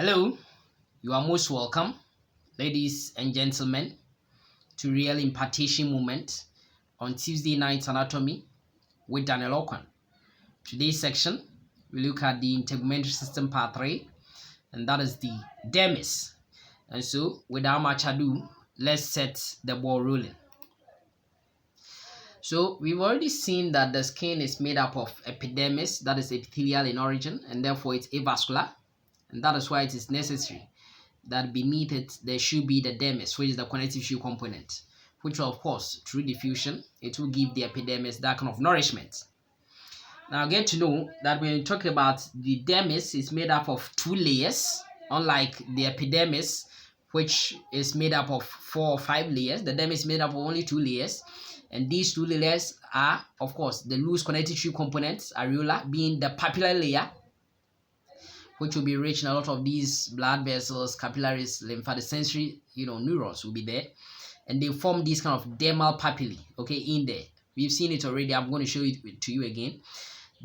Hello, you are most welcome, ladies and gentlemen, to Real Impartation Moment on Tuesday Night Anatomy with Daniel Okwan. Today's section, we look at the Integumentary System Part 3, and that is the Dermis. And so, without much ado, let's set the ball rolling. So, we've already seen that the skin is made up of epidermis, that is epithelial in origin, and therefore it's avascular, and that is why it is necessary that beneath it there should be the dermis, which is the connective tissue component, which will, of course, through diffusion, it will give the epidermis that kind of nourishment. Now get to know that when we talk about the dermis, it's made up of two layers, unlike the epidermis, which is made up of 4 or 5 layers. The dermis is made up of only 2 layers, and these 2 layers are, of course, the loose connective tissue components, areola, being the papillary layer, which will be rich in a lot of these blood vessels, capillaries, lymphatic sensory, neurons will be there, and they form these kind of dermal papillae, okay, in there. We've seen it already. I'm going to show it to you again.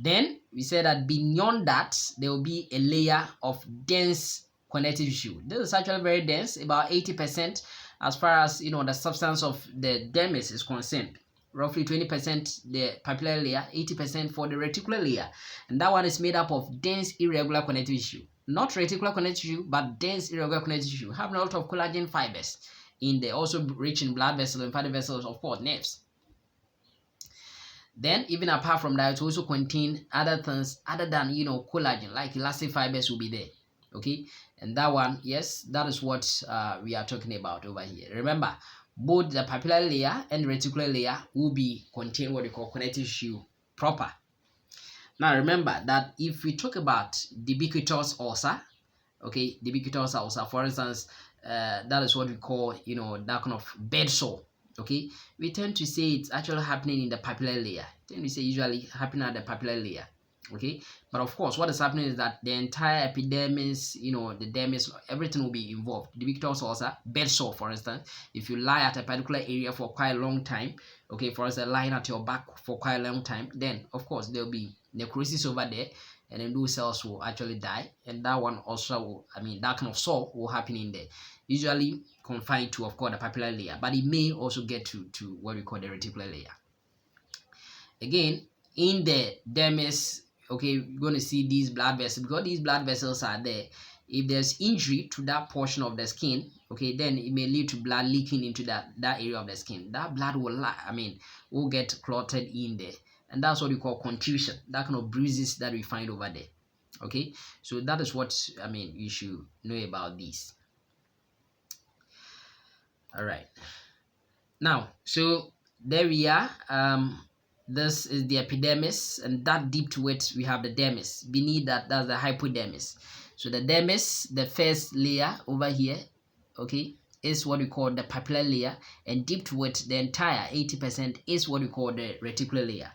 Then we said that beyond that, there will be a layer of dense connective tissue. This is actually very dense, about 80% as far as, the substance of the dermis is concerned. Roughly 20% the papillary layer, 80% for the reticular layer. And that one is made up of dense irregular connective tissue. Not reticular connective tissue, but dense irregular connective tissue. Having a lot of collagen fibers in there. Also rich in blood vessels, lymphatic vessels, of course, nerves. Then, even apart from that, it also contains other things other than, collagen, like elastic fibers will be there. Okay? And that one, yes, that is what we are talking about over here. Remember, both the papillary layer and reticular layer will be contain what we call connective tissue proper. Now remember that if we talk about debicuitous ulcer, okay, debicuitous ulcer, for instance, that is what we call, that kind of bed sore, okay, we tend to say it's actually happening in the papillary layer. Then we say usually happening at the papillary layer. Okay, but of course, what is happening is that the entire epidermis, the dermis, everything will be involved. Debicuitous ulcer, bed sore, for instance, if you lie at a particular area for quite a long time, okay, for instance, lying at your back for quite a long time, then of course there will be necrosis over there, and then those cells will actually die, and that one also will, that kind of sore will happen in there. Usually confined to, of course, the papillary layer, but it may also get to what we call the reticular layer. Again, in the dermis, okay, we're going to see these blood vessels. Because these blood vessels are there, if there's injury to that portion of the skin, okay, then it may lead to blood leaking into that area of the skin. That blood will get clotted in there, and that's what we call contusion, that kind of bruises that we find over there. Okay, so that is what you should know about this. All right, now, so there we are. This is the epidermis, and that deep to it we have the dermis. Beneath that, that's the hypodermis. So the dermis, the first layer over here, okay, is what we call the papillary layer, and deep to it, the entire 80% is what we call the reticular layer.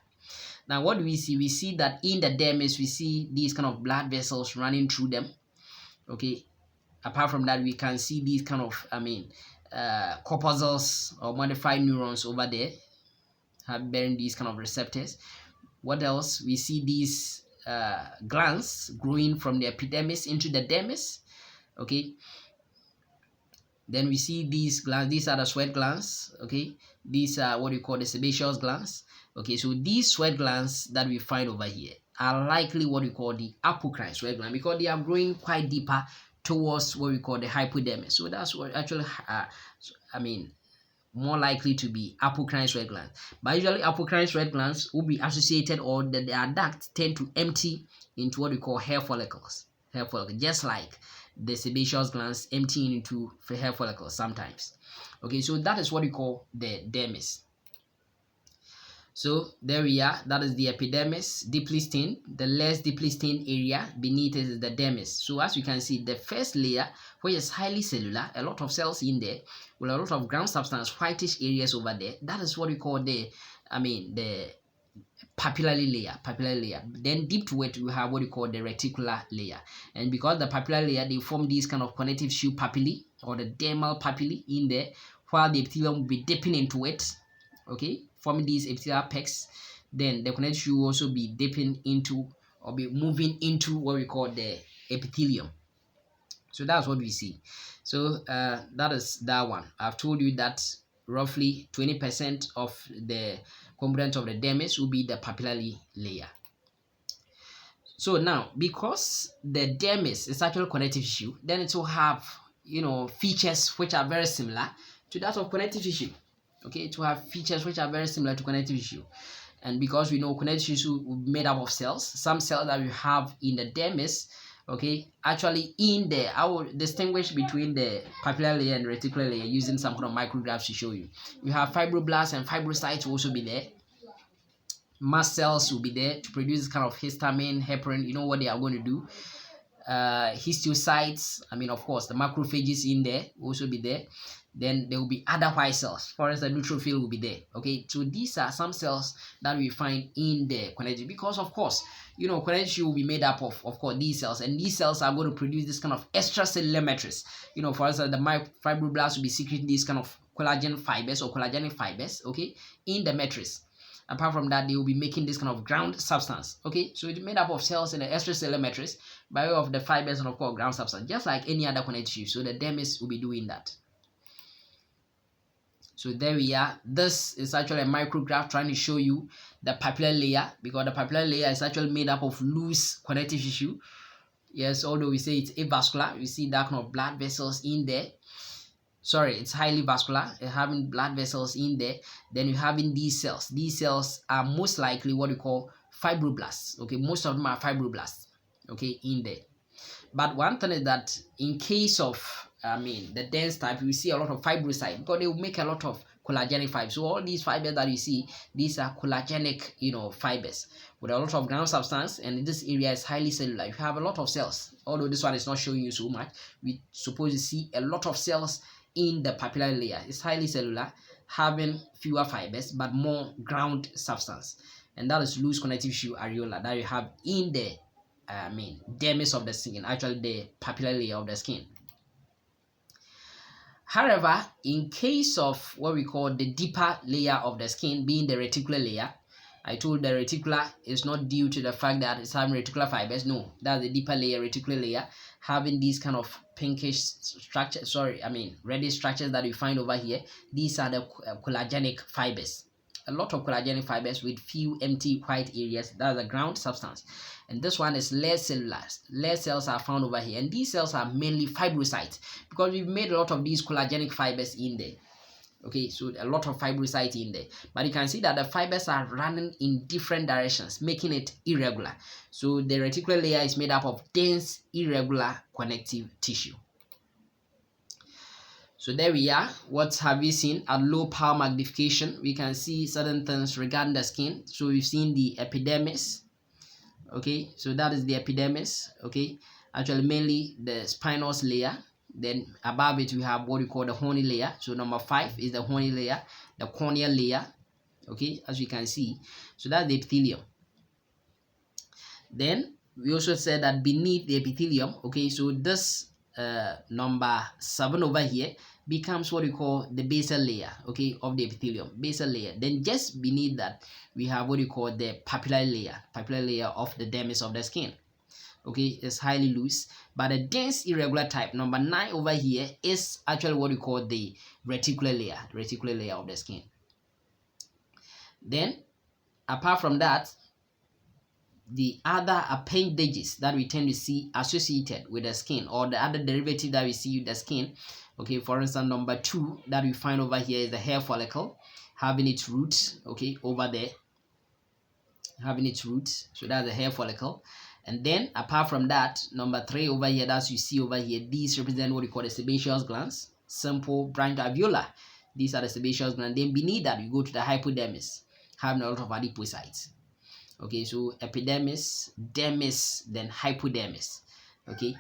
Now, what do we see? We see that in the dermis, we see these kind of blood vessels running through them. Okay, apart from that, we can see these kind of corpuscles or modified neurons over there, bearing these kind of receptors. What else? We see these glands growing from the epidermis into the dermis. Okay. Then we see these glands. These are the sweat glands. Okay. These are what we call the sebaceous glands. Okay. So these sweat glands that we find over here are likely what we call the apocrine sweat gland, because they are growing quite deeper towards what we call the hypodermis. So that's what actually, more likely to be apocrine sweat glands. But usually apocrine sweat glands will be associated, or their ducts tend to empty into what we call hair follicles. Hair follicles, just like the sebaceous glands emptying into hair follicles sometimes. Okay, so that is what we call the dermis. So there we are. That is the epidermis, deeply stained. The less deeply stained area beneath it is the dermis. So as you can see, the first layer, which is highly cellular, a lot of cells in there, with a lot of ground substance, whitish areas over there. That is what we call the papillary layer. Then deep to it, we have what we call the reticular layer. And because the papillary layer, they form these kind of connective tissue papillae, or the dermal papillae in there, while the epithelium will be dipping into it. Okay, forming these epithelial pecs, then the connective tissue will also be dipping into, or be moving into what we call the epithelium. So that's what we see. So that is that one. I've told you that roughly 20% of the component of the dermis will be the papillary layer. So now, because the dermis is actually connective tissue, then it will have, features which are very similar to that of connective tissue. Okay, it will have features which are very similar to connective tissue. And because we know connective tissue will be made up of cells, some cells that we have in the dermis, okay, actually in there, I will distinguish between the papillary layer and reticular layer using some kind of micrographs to show you. You have fibroblasts and fibrocytes will also be there. Mast cells will be there to produce kind of histamine, heparin. You know what they are going to do. Histiocytes, of course, the macrophages in there will also be there. Then there will be other white cells. For instance, the neutrophil will be there. Okay, so these are some cells that we find in the connective, because of course, connective tissue will be made up of course, these cells, and these cells are going to produce this kind of extracellular matrix. For instance, the fibroblasts will be secreting these kind of collagen fibers or collagenic fibers, okay, in the matrix. Apart from that, they will be making this kind of ground substance. Okay, so it's made up of cells in the extracellular matrix by way of the fibers and of course ground substance, just like any other connective tissue. So the dermis will be doing that. So there we are. This is actually a micrograph trying to show you the papillary layer, because the papillary layer is actually made up of loose connective tissue. Yes, although we say it's avascular, you see that kind of blood vessels in there. Sorry, it's highly vascular, having blood vessels in there. Then you having these cells. These cells are most likely what we call fibroblasts. Okay, most of them are fibroblasts. Okay, in there. But one thing is that in case of the dense type, you see a lot of fibrocytes, because they will make a lot of collagenic fibers. So all these fibers that you see, these are collagenic, fibers with a lot of ground substance, and this area is highly cellular. You have a lot of cells. Although this one is not showing you so much, we suppose to see a lot of cells in the papillary layer. It's highly cellular, having fewer fibers but more ground substance, and that is loose connective tissue areola that you have in the dermis of the skin, actually the papillary layer of the skin. However, in case of what we call the deeper layer of the skin, being the reticular layer, I told the reticular is not due to the fact that it's having reticular fibers. No, that's the deeper layer, reticular layer, having these kind of pinkish structure. Reddish structures that you find over here. These are the collagenic fibers. A lot of collagenic fibers with few empty white areas. That's the ground substance. And this one is layer cellular. Layer cells are found over here, and these cells are mainly fibrocytes, because we've made a lot of these collagenic fibers in there. Okay, so a lot of fibrocytes in there, but you can see that the fibers are running in different directions, making it irregular. So the reticular layer is made up of dense, irregular connective tissue. So there we are. What have we seen? At low power magnification, we can see certain things regarding the skin. So we've seen the epidermis. Okay, so that is the epidermis. Okay, actually mainly the spinous layer. Then above it we have what we call the horny layer. So number 5 is the horny layer, the corneal layer. Okay, as you can see, so that's the epithelium. Then we also said that beneath the epithelium, okay, so this number 7 over here becomes what we call the basal layer, okay, of the epithelium, basal layer. Then just beneath that we have what we call the papillary layer of the dermis of the skin. Okay, it's highly loose, but a dense irregular type, number 9 over here, is actually what we call the reticular layer of the skin. Then apart from that, the other appendages that we tend to see associated with the skin, or the other derivative that we see with the skin, okay, for instance, number 2 that we find over here is the hair follicle, having its roots, okay, over there, having its roots. So that's the hair follicle. And then apart from that, number 3 over here, that you see over here, these represent what we call the sebaceous glands, simple branch alveolar. These are the sebaceous glands. Then beneath that, you go to the hypodermis, having a lot of adipocytes. Okay, so epidermis, dermis, then hypodermis. Okay,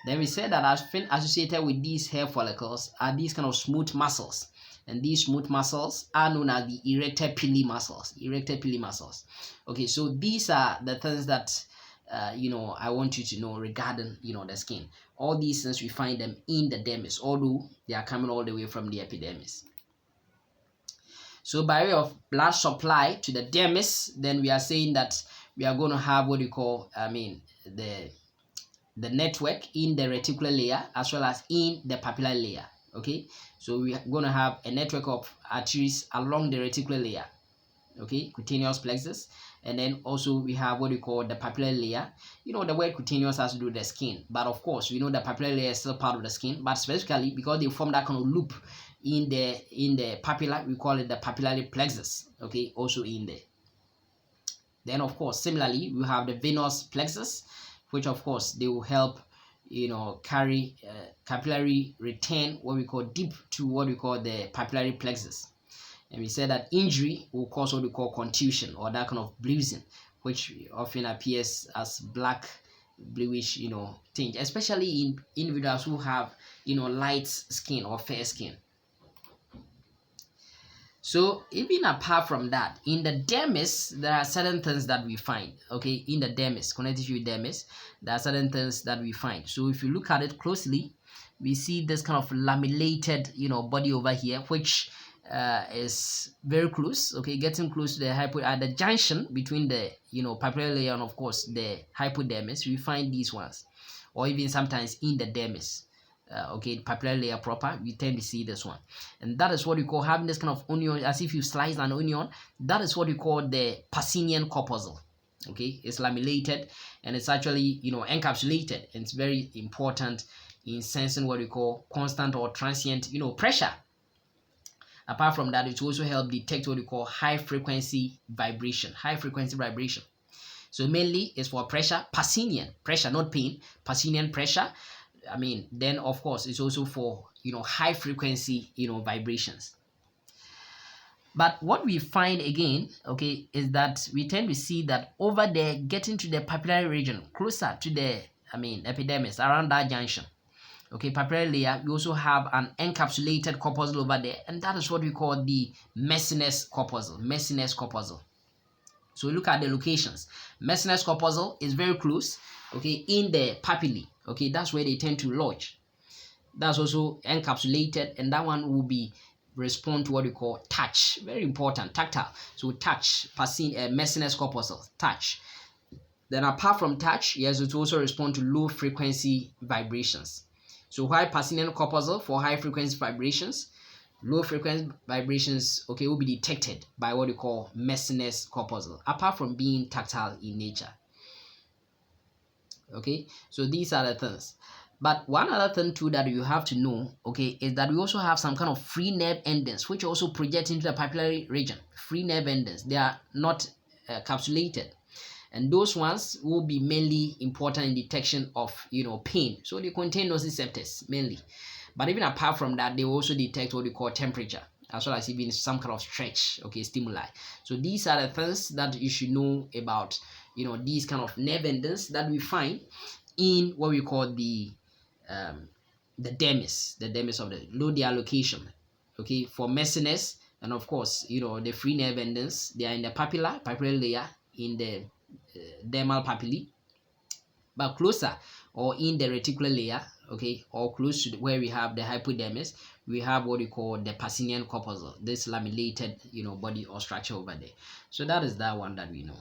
then we said that has been associated with these hair follicles are these kind of smooth muscles, and these smooth muscles are known as the erector pili muscles. Okay, so these are the things that I want you to know regarding the skin. All these things we find them in the dermis, although they are coming all the way from the epidermis. So by way of blood supply to the dermis, then we are saying that we are going to have what we call the the network in the reticular layer as well as in the papillary layer. Okay, so we are going to have a network of arteries along the reticular layer, okay, cutaneous plexus, and then also we have what we call the papillary layer. You know, the word cutaneous has to do with the skin, but of course we know the papillary layer is still part of the skin, but specifically because they form that kind of loop in the papilla, we call it the papillary plexus, okay, also in there. Then of course similarly we have the venous plexus, which of course they will help, you know, carry capillary return what we call deep to what we call the papillary plexus. And we said that injury will cause what we call contusion or that kind of bruising, which often appears as black, bluish, you know, tinge, especially in individuals who have, you know, light skin or fair skin. So even apart from that, in the dermis, there are certain things that we find, okay, in the dermis, connective tissue dermis, there are certain things that we find. So if you look at it closely, we see this kind of lamellated, you know, body over here, which is very close, okay, getting close to the at the junction between the, you know, papillary layer and of course the hypodermis. We find these ones, or even sometimes in the dermis. Okay, papillary layer proper, we tend to see this one, and that is what we call having this kind of onion, as if you slice an onion. That is what we call the Pacinian Corpuscle. Okay, it's lamellated and it's actually, you know, encapsulated, and it's very important in sensing what we call constant or transient, you know, pressure. Apart from that, it also helps detect what we call high frequency vibration. So mainly it's for pressure, Pacinian pressure, not pain, Pacinian pressure. I mean, then of course it's also for, you know, high frequency, you know, vibrations. But what we find again, okay, is that we tend to see that over there, getting to the papillary region, closer to the, I mean, epidermis, around that junction, okay, papillary layer, we also have an encapsulated corpuscle over there, and that is what we call the Mecinous corpuscle. So look at the locations. Mecinous corpuscle is very close, okay, in the papillae. Okay, that's where they tend to lodge. That's also encapsulated, and that one will be respond to what we call touch. Very important, tactile. So touch, Mecinous corpuscle, touch. Then apart from touch, yes, it also respond to low frequency vibrations. So while Pacinian corpuscle for high frequency vibrations, low frequency vibrations, okay, will be detected by what we call Mecinous corpuscle, apart from being tactile in nature. Okay, so these are the things. But one other thing too that you have to know, okay, is that we also have some kind of free nerve endings which also project into the papillary region. Free nerve endings, they are not capsulated, and those ones will be mainly important in detection of, you know, pain. So they contain nociceptors mainly, but even apart from that, they also detect what we call temperature as well as even some kind of stretch, okay, stimuli. So these are the things that you should know about, you know, these kind of nerve endings that we find in what we call the dermis of the lodia location, okay, for Mecinous, and of course, you know, the free nerve endings, they are in the papillary layer, in the dermal papillae, but closer or in the reticular layer, okay, or close to where we have the hypodermis, we have what we call the Pacinian corpuscle, this lamellated, you know, body or structure over there. So that is that one that we know.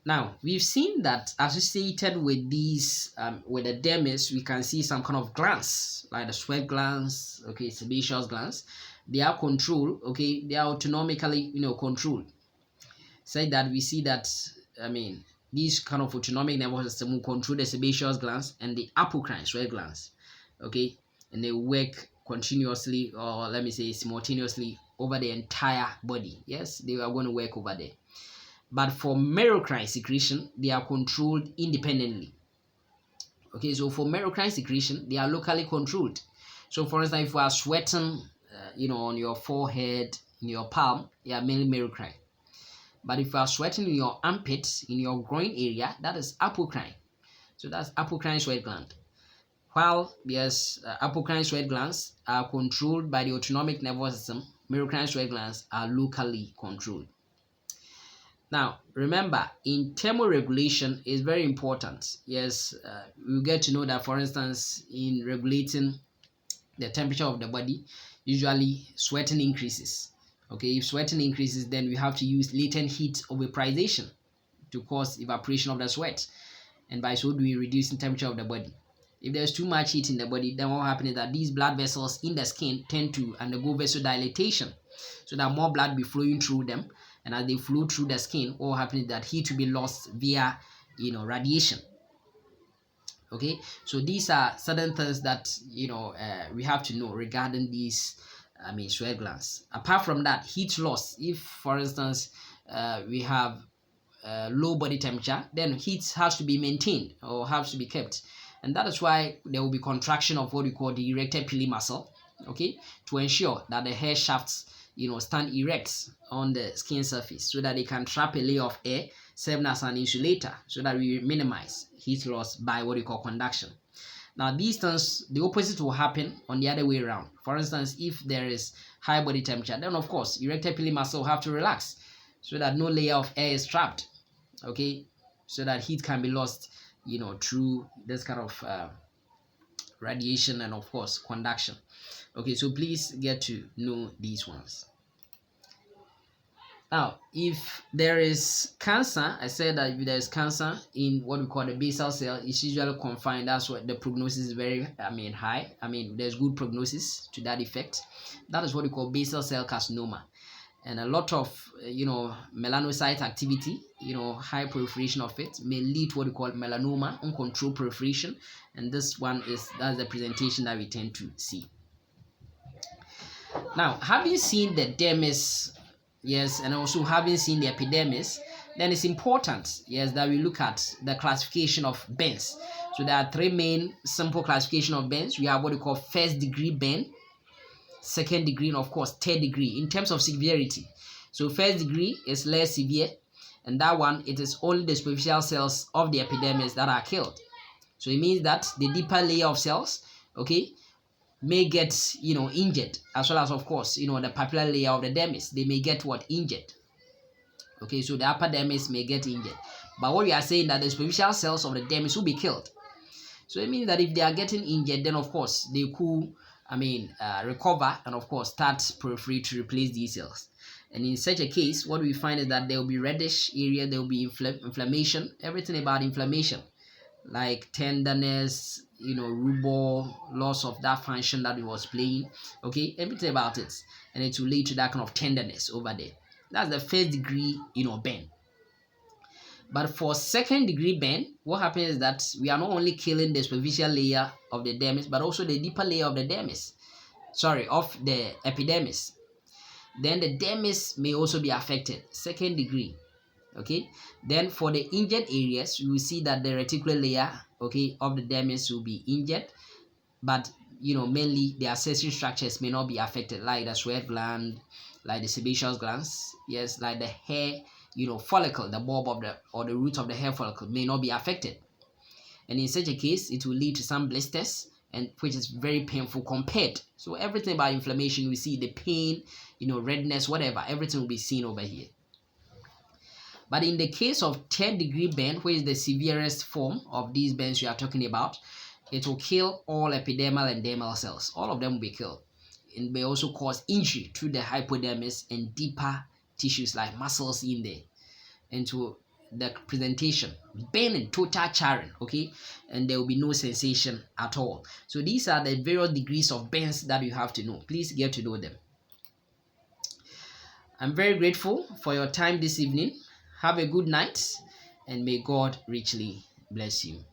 Now, we've seen that associated with these, with the dermis, we can see some kind of glands, like the sweat glands, okay, sebaceous glands. They are controlled, okay, they are autonomically, you know, controlled. Say that we see that, I mean, these kind of autonomic nervous system will control the sebaceous glands and the apocrine sweat glands, okay, and they work continuously, or let me say simultaneously, over the entire body. Yes, they are going to work over there. But for merocrine secretion, they are controlled independently. Okay, so for merocrine secretion, they are locally controlled. So for instance, if you are sweating, you know, on your forehead, in your palm, they are mainly merocrine. But if you are sweating in your armpits, in your groin area, that is apocrine. So that's apocrine sweat gland. While yes, apocrine sweat glands are controlled by the autonomic nervous system, merocrine sweat glands are locally controlled. Now, remember, in thermoregulation is very important. Yes, you get to know that, for instance, in regulating the temperature of the body, usually sweating increases. Okay, if sweating increases, then we have to use latent heat of vaporization to cause evaporation of the sweat. and by so doing reducing temperature of the body. If there's too much heat in the body, then what happens is that these blood vessels in the skin tend to undergo vasodilatation, so that more blood be flowing through them, and as they flow through the skin, what happens is that heat will be lost via radiation. Okay, so these are certain things that we have to know regarding these sweat glands. Apart from that, heat loss, if for instance we have low body temperature, then heat has to be maintained or has to be kept, and that is why there will be contraction of what we call the erector pili muscle, okay, to ensure that the hair shafts stand erect on the skin surface, so that they can trap a layer of air, serve as an insulator, so that we minimize heat loss by what we call conduction. Now these things, the opposite will happen on the other way around. For instance, if there is high body temperature, then of course erector pili muscle will have to relax, so that no layer of air is trapped, okay, so that heat can be lost through this kind of radiation and of course conduction. Okay, so please get to know these ones. Now, if there is cancer, I said that if there is cancer in what we call the basal cell, it's usually confined. That's what the prognosis is very high. There's good prognosis to that effect. That is what we call basal cell carcinoma. And a lot of melanocyte activity, high proliferation of it, may lead to what we call melanoma, uncontrolled proliferation, and that's the presentation that we tend to see. Now, having seen the dermis, yes, and also having seen the epidermis, then it's important, yes, that we look at the classification of burns. So there are three main simple classification of burns. We have what we call first degree burn, second degree, and of course third degree in terms of severity. So first degree is less severe, and that one, it is only the superficial cells of the epidermis that are killed. So it means that the deeper layer of cells, okay, may get injured, as well as of course the papillary layer of the dermis, they may get injured. Okay, so the upper dermis may get injured, but what we are saying that the superficial cells of the dermis will be killed. So it means that if they are getting injured, then of course they could recover and of course start proliferate to replace these cells. And in such a case, what we find is that there will be reddish area, there will be inflammation, everything about inflammation, like tenderness, rubor, loss of that function that we was playing, okay, everything about it, and it will lead to that kind of tenderness over there. That's the first degree burn. But for second degree burn, what happens is that we are not only killing the superficial layer of the dermis, but also the deeper layer of the of the epidermis. Then the dermis may also be affected, second degree. Okay, then for the injured areas, you will see that the reticular layer, okay, of the dermis will be injured, but mainly the accessory structures may not be affected, like the sweat gland, like the sebaceous glands, yes, like the hair follicle, the bulb of the root of the hair follicle may not be affected. And in such a case, it will lead to some blisters, and which is very painful compared. So everything about inflammation, we see the pain, redness, whatever, everything will be seen over here. But in the case of third degree burn, which is the severest form of these burns we are talking about, it will kill all epidermal and dermal cells. All of them will be killed. It may also cause injury to the hypodermis and deeper tissues like muscles in there, and to the presentation, burning, total charring, okay, and there will be no sensation at all. So these are the various degrees of burns that you have to know. Please get to know them. I'm very grateful for your time this evening. Have a good night, and may God richly bless you.